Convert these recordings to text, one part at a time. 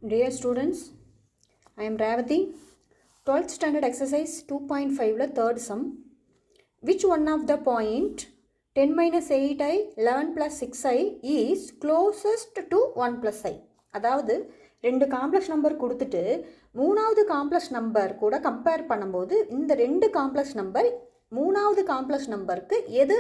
Dear students, I am Ravathi. 12th standard exercise 2.5 la third sum. Which one of the point 10 minus 8i 11 plus 6i is closest to 1 plus i? அதாவது ரெண்டு complex number கொடுத்துட்டு மூணாவது complex number கூட compare பண்ணும்போது இந்த ரெண்டு complex number மூணாவது complex நம்பருக்கு எது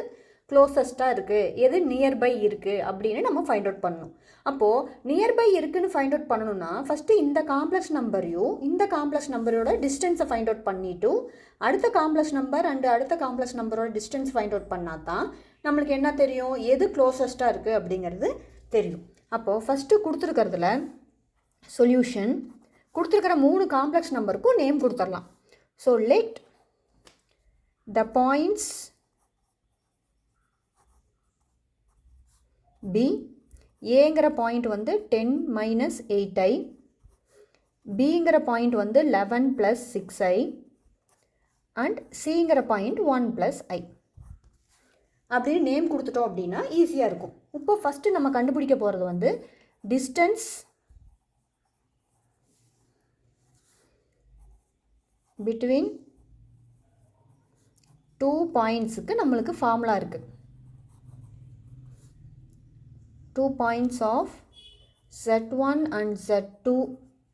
க்ளோசஸ்ட்டாக இருக்குது, எது நியர்பை இருக்குது அப்படின்னு நம்ம ஃபைண்ட் அவுட் பண்ணணும். அப்போது நியர்பை இருக்குதுன்னு ஃபைண்ட் அவுட் பண்ணணும்னா ஃபஸ்ட்டு இந்த காம்ப்ளெக்ஸ் நம்பரையும் இந்த காம்ப்ளெக்ஸ் நம்பரோட டிஸ்டன்ஸை ஃபைண்ட் அவுட் பண்ணிவிட்டு அடுத்த காம்ப்ளெக்ஸ் நம்பர் அண்டு அடுத்த காம்ப்ளெக்ஸ் நம்பரோட டிஸ்டன்ஸ் ஃபைண்ட் அவுட் பண்ணால் தான் நம்மளுக்கு என்ன தெரியும், எது க்ளோசஸ்ட்டாக இருக்குது அப்படிங்கிறது தெரியும். அப்போது ஃபஸ்ட்டு கொடுத்துருக்கிறதுல சொல்யூஷன் கொடுத்துருக்கிற மூணு காம்ப்ளெக்ஸ் நம்பருக்கும் நேம் கொடுத்துடலாம். So let the points B, ஏங்கிற பாயிண்ட் வந்து 10 மைனஸ் 8i, பிங்கிற பாயிண்ட் வந்து 11 ப்ளஸ் 6i அண்ட் சிங்கிற பாயிண்ட் 1 ப்ளஸ் i அப்படின்னு நேம் கொடுத்துட்டோம் அப்படின்னா ஈஸியாக இருக்கும். இப்போ ஃபஸ்ட்டு நம்ம கண்டுபிடிக்க போகிறது வந்து டிஸ்டன்ஸ் பிட்வீன் டூ பாயிண்ட்ஸுக்கு நம்மளுக்கு ஃபார்முலா இருக்குது. 2 points of z1 and z2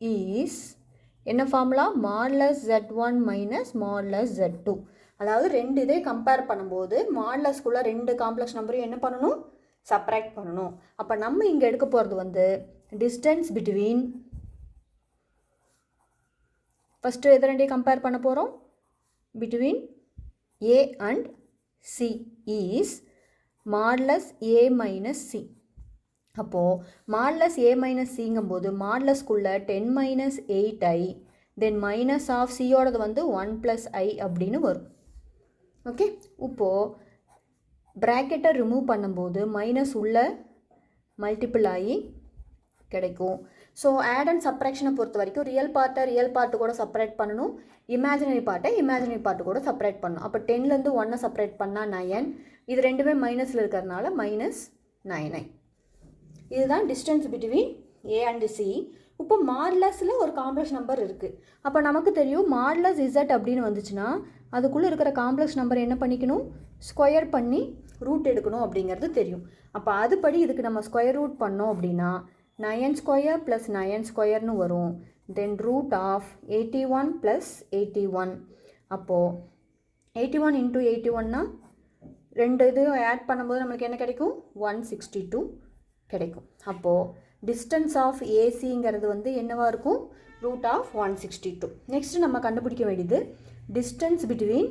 is என்ன formula, modulus z1 minus modulus z2. அதாவது ரெண்டு இதே கம்பேர் பண்ணும்போது மாடுலஸ்குள்ளே ரெண்டு காம்ப்ளெக்ஸ் நம்பரையும் என்ன பண்ணணும், சப்ராக்ட் பண்ணணும். அப்போ நம்ம இங்கே எடுக்க போகிறது வந்து டிஸ்டன்ஸ் பிட்வீன், ஃபஸ்ட்டு எது ரெண்டையும் கம்பேர் பண்ண போகிறோம், between a and c is modulus a minus c. அப்போது மாடுலஸ் a மைனஸ் சிங்கும்போது மாடுலஸ்குள்ளே 10 minus 8i then minus of சியோடது வந்து 1 ப்ளஸ் i அப்படின்னு வரும். ஓகே, இப்போது ப்ராக்கெட்டை ரிமூவ் பண்ணும்போது மைனஸ் உள்ள மல்டிபிள் ஆகி கிடைக்கும். ஸோ ஆட் அண்ட் சப்ராக்ஷனை பொறுத்த வரைக்கும் ரியல் பார்ட்டு கூட செப்பரேட் பண்ணணும், இமேஜினரி பார்ட்டு கூட செப்பரேட் பண்ணணும். அப்போ 10லேருந்து 1 செப்பரேட் பண்ணால் 9, இது ரெண்டுமே மைனஸில் இருக்கிறதுனால மைனஸ் 9i. இதுதான் distance between A and C. இப்போ மாடுலஸில் ஒரு காம்ப்ளெக்ஸ் நம்பர் இருக்குது. அப்போ நமக்கு தெரியும் மாடுலஸ் இசட் அப்படின்னு வந்துச்சுன்னா அதுக்குள்ளே இருக்கிற காம்ப்ளெக்ஸ் நம்பர் என்ன பண்ணிக்கணும், ஸ்கொயர் பண்ணி ரூட் எடுக்கணும் அப்படிங்கிறது தெரியும். அப்போ அதுபடி இதுக்கு நம்ம ஸ்கொயர் ரூட் பண்ணோம் அப்படின்னா 9 ஸ்கொயர் ப்ளஸ் 9 ஸ்கொயர்னு வரும். Then root of 81 plus 81. அப்போது 81 இன்ட்டு 81னா ரெண்டு இது ஆட் பண்ணும்போது நம்மளுக்கு என்ன கிடைக்கும், 162 கிடைக்கும். அப்போது டிஸ்டன்ஸ் ஆஃப் ஏசிங்கிறது வந்து என்னவாக இருக்கும், ரூட் ஆஃப் 162. நெக்ஸ்ட் நம்ம கண்டுபிடிக்க வேண்டியது டிஸ்டன்ஸ் பிட்வீன்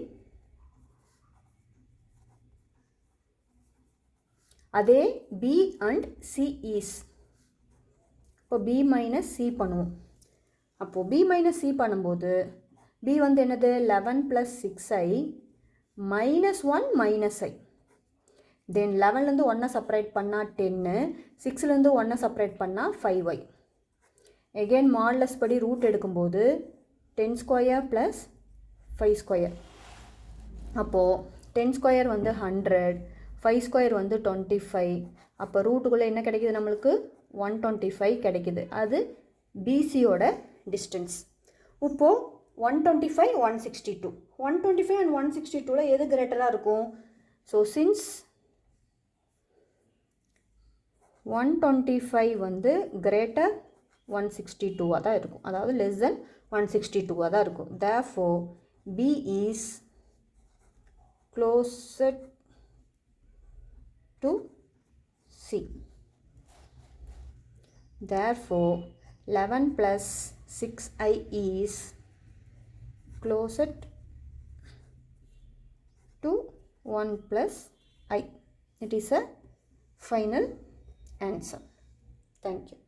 அதே பி அண்ட் சி இஸ். இப்போ பி மைனஸ் சி பண்ணுவோம். அப்போது பி மைனஸ் சி பண்ணும்போது பி வந்து என்னது 11 plus 6i minus 1 minus i. Then 11லேருந்து 1 செப்பரேட் பண்ணால் 10, 6லேருந்து 1 செப்பரேட் பண்ணால் 5i. எகெயின் மாடுலஸ் படி ரூட் எடுக்கும்போது 10 ஸ்கொயர் ப்ளஸ் 5 ஸ்கொயர். அப்போது 10 ஸ்கொயர் வந்து 100, 5 ஸ்கொயர் வந்து 25. அப்போ ரூட்டுக்குள்ளே என்ன கிடைக்கிது நம்மளுக்கு, 125 கிடைக்கிது. அது பிசியோட டிஸ்டன்ஸ். இப்போது 125 162, 125 அண்ட் 162ல் எது கிரேட்டராக இருக்கும். ஸோ சின்ஸ் 125 வந்து கிரேட்டர் 162 தான் இருக்கும், அதாவது லெஸ் தென் 162 தான் இருக்கும். therefore B is closer to C. therefore 11 plus 6i is closer to 1 plus i. It is a final answer. Thank you.